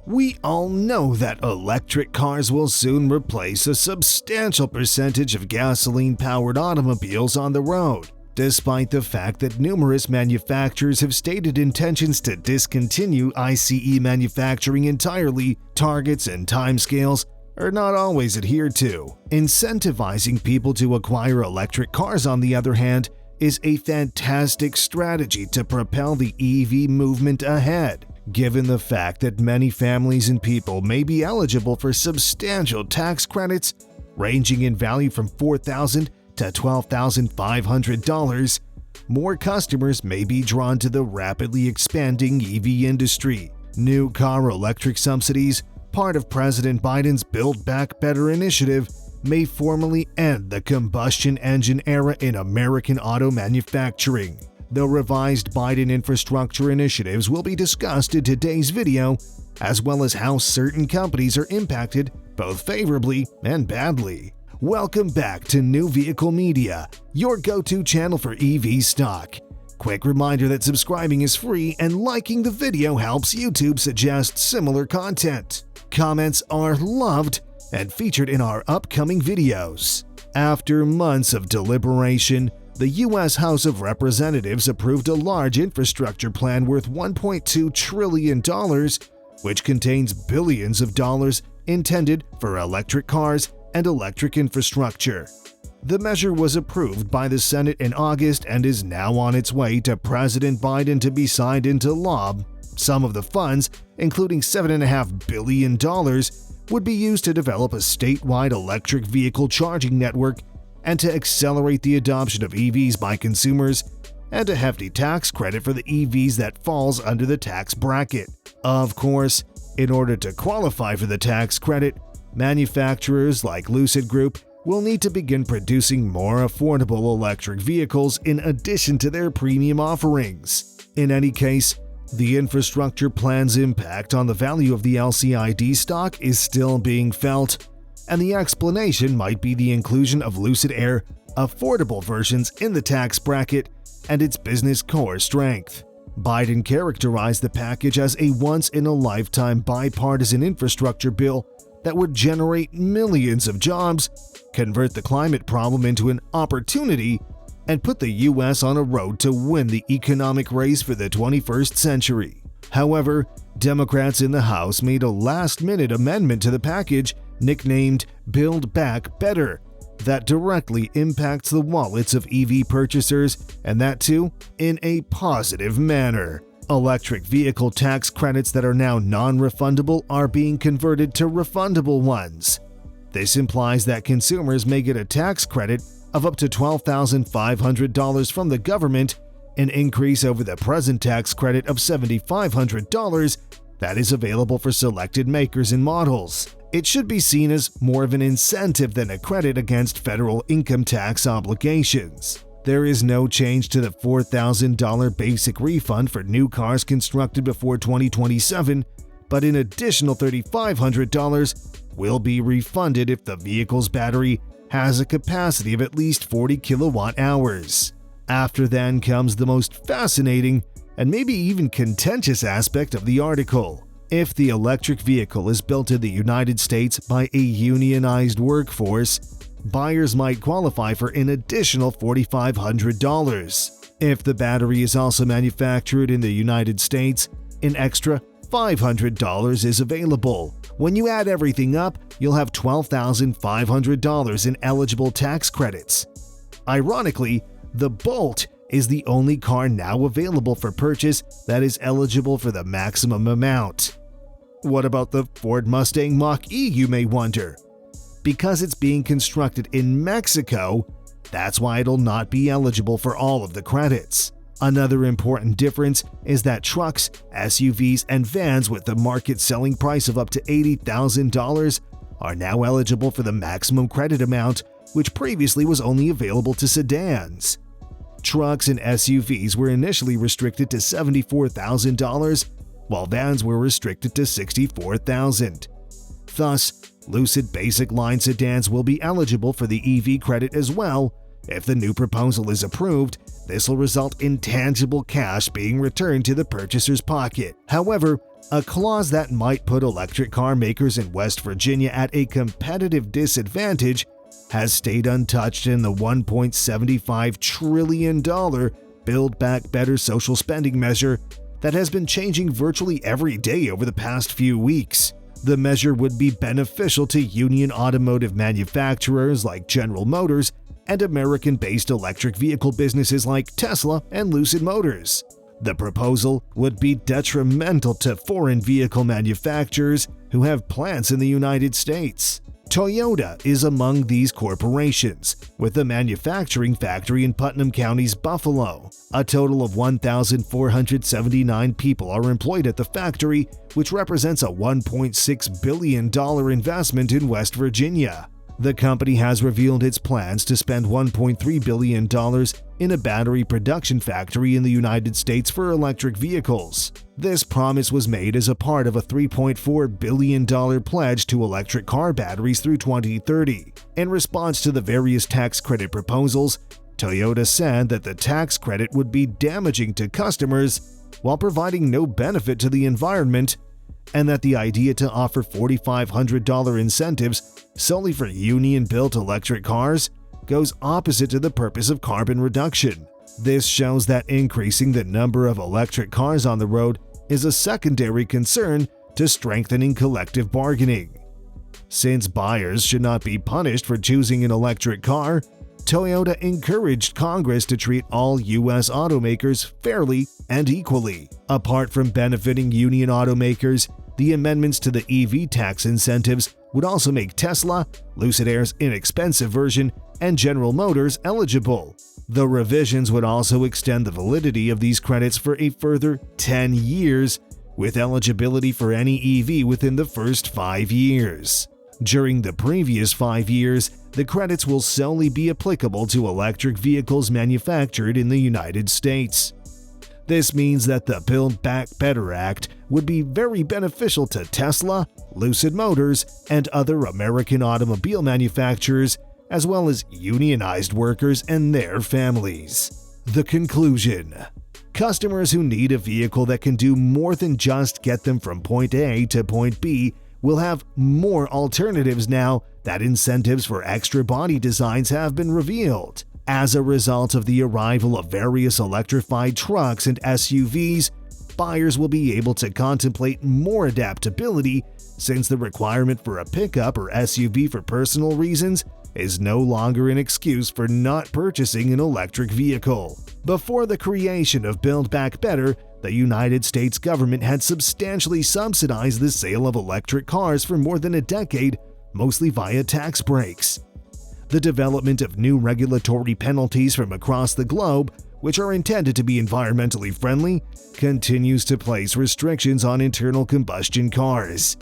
We all know that electric cars will soon replace a substantial percentage of gasoline-powered automobiles on the road, despite the fact that numerous manufacturers have stated intentions to discontinue ICE manufacturing entirely. Targets and timescales are not always adhered to. Incentivizing people to acquire electric cars, on the other hand, is a fantastic strategy to propel the EV movement ahead, given the fact that many families and people may be eligible for substantial tax credits ranging in value from $4,000 to $12,500. More customers may be drawn to the rapidly expanding EV industry. New car electric subsidies, part of President Biden's Build Back Better initiative, may formally end the combustion engine era in American auto manufacturing. The revised Biden infrastructure initiatives will be discussed in today's video, as well as how certain companies are impacted both favorably and badly. Welcome back to New Vehicle Media, your go-to channel for EV stock. Quick reminder that subscribing is free and liking the video helps YouTube suggest similar content. Comments are loved and featured in our upcoming videos. After months of deliberation, the U.S. House of Representatives approved a large infrastructure plan worth $1.2 trillion, which contains billions of dollars intended for electric cars and electric infrastructure. The measure was approved by the Senate in August and is now on its way to President Biden to be signed into law. Some of the funds, including $7.5 billion, would be used to develop a statewide electric vehicle charging network and to accelerate the adoption of EVs by consumers, and a hefty tax credit for the EVs that falls under the tax bracket. Of course, in order to qualify for the tax credit, manufacturers like Lucid Group will need to begin producing more affordable electric vehicles in addition to their premium offerings. In any case, the infrastructure plan's impact on the value of the LCID stock is still being felt, and the explanation might be the inclusion of Lucid Air affordable versions in the tax bracket and its business core strength. Biden characterized the package as a once-in-a-lifetime bipartisan infrastructure bill that would generate millions of jobs, convert the climate problem into an opportunity, and put the U.S. on a road to win the economic race for the 21st century. However, Democrats in the House made a last-minute amendment to the package nicknamed Build Back Better that directly impacts the wallets of EV purchasers, and that too in a positive manner. Electric vehicle tax credits that are now non-refundable are being converted to refundable ones. This implies that consumers may get a tax credit of up to $12,500 from the government, an increase over the present tax credit of $7,500 that is available for selected makers and models. It should be seen as more of an incentive than a credit against federal income tax obligations. There is no change to the $4,000 basic refund for new cars constructed before 2027, but an additional $3,500 will be refunded if the vehicle's battery has a capacity of at least 40 kilowatt hours. After then comes the most fascinating and maybe even contentious aspect of the article. If the electric vehicle is built in the United States by a unionized workforce, buyers might qualify for an additional $4,500. If the battery is also manufactured in the United States, an extra $500 is available. When you add everything up, you'll have $12,500 in eligible tax credits. Ironically, the Bolt is the only car now available for purchase that is eligible for the maximum amount. What about the Ford Mustang Mach-E, you may wonder? Because it's being constructed in Mexico, that's why it'll not be eligible for all of the credits. Another important difference is that trucks, SUVs, and vans with the market selling price of up to $80,000 are now eligible for the maximum credit amount, which previously was only available to sedans. Trucks and SUVs were initially restricted to $74,000, while vans were restricted to $64,000. Thus, Lucid Basic Line sedans will be eligible for the EV credit as well. If the new proposal is approved, this will result in tangible cash being returned to the purchaser's pocket. However, a clause that might put electric car makers in West Virginia at a competitive disadvantage has stayed untouched in the $1.75 trillion Build Back Better social spending measure that has been changing virtually every day over the past few weeks. The measure would be beneficial to union automotive manufacturers like General Motors and American-based electric vehicle businesses like Tesla and Lucid Motors. The proposal would be detrimental to foreign vehicle manufacturers who have plants in the United States. Toyota is among these corporations, with a manufacturing factory in Putnam County's Buffalo. A total of 1,479 people are employed at the factory, which represents a $1.6 billion investment in West Virginia. The company has revealed its plans to spend $1.3 billion in a battery production factory in the United States for electric vehicles. This promise was made as a part of a $3.4 billion pledge to electric car batteries through 2030. In response to the various tax credit proposals, Toyota said that the tax credit would be damaging to customers while providing no benefit to the environment, and that the idea to offer $4,500 incentives solely for union-built electric cars goes opposite to the purpose of carbon reduction. This shows that increasing the number of electric cars on the road is a secondary concern to strengthening collective bargaining. Since buyers should not be punished for choosing an electric car, Toyota encouraged Congress to treat all U.S. automakers fairly and equally. Apart from benefiting union automakers, the amendments to the EV tax incentives would also make Tesla, Lucid Air's inexpensive version, and General Motors eligible. The revisions would also extend the validity of these credits for a further 10 years, with eligibility for any EV within the first 5 years. During the previous 5 years, the credits will solely be applicable to electric vehicles manufactured in the United States. This means that the Build Back Better Act would be very beneficial to Tesla, Lucid Motors, and other American automobile manufacturers, as well as unionized workers and their families. The conclusion: customers who need a vehicle that can do more than just get them from point A to point B will have more alternatives now that incentives for extra body designs have been revealed. As a result of the arrival of various electrified trucks and SUVs, buyers will be able to contemplate more adaptability, since the requirement for a pickup or SUV for personal reasons is no longer an excuse for not purchasing an electric vehicle. Before the creation of Build Back Better, the United States government had substantially subsidized the sale of electric cars for more than a decade, mostly via tax breaks. The development of new regulatory penalties from across the globe, which are intended to be environmentally friendly, continues to place restrictions on internal combustion cars.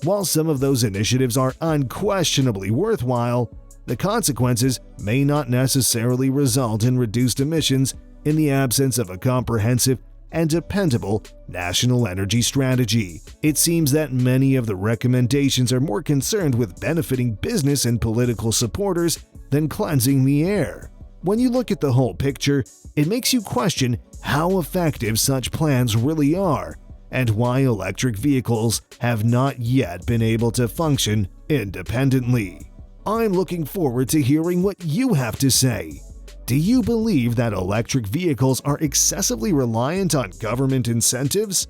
While some of those initiatives are unquestionably worthwhile, the consequences may not necessarily result in reduced emissions in the absence of a comprehensive and dependable national energy strategy. It seems that many of the recommendations are more concerned with benefiting business and political supporters than cleansing the air. When you look at the whole picture, it makes you question how effective such plans really are and why electric vehicles have not yet been able to function independently. I'm looking forward to hearing what you have to say. Do you believe that electric vehicles are excessively reliant on government incentives?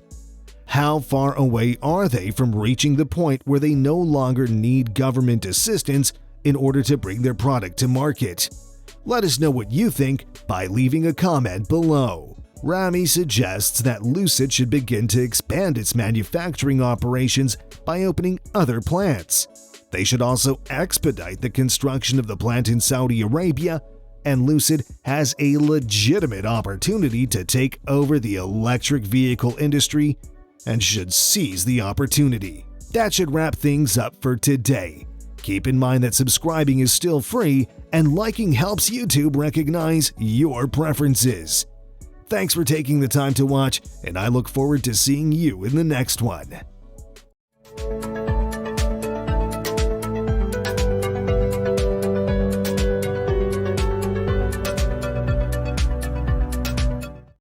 How far away are they from reaching the point where they no longer need government assistance in order to bring their product to market? Let us know what you think by leaving a comment below. Rami suggests that Lucid should begin to expand its manufacturing operations by opening other plants. They should also expedite the construction of the plant in Saudi Arabia, and Lucid has a legitimate opportunity to take over the electric vehicle industry and should seize the opportunity. That should wrap things up for today. Keep in mind that subscribing is still free and liking helps YouTube recognize your preferences. Thanks for taking the time to watch, and I look forward to seeing you in the next one.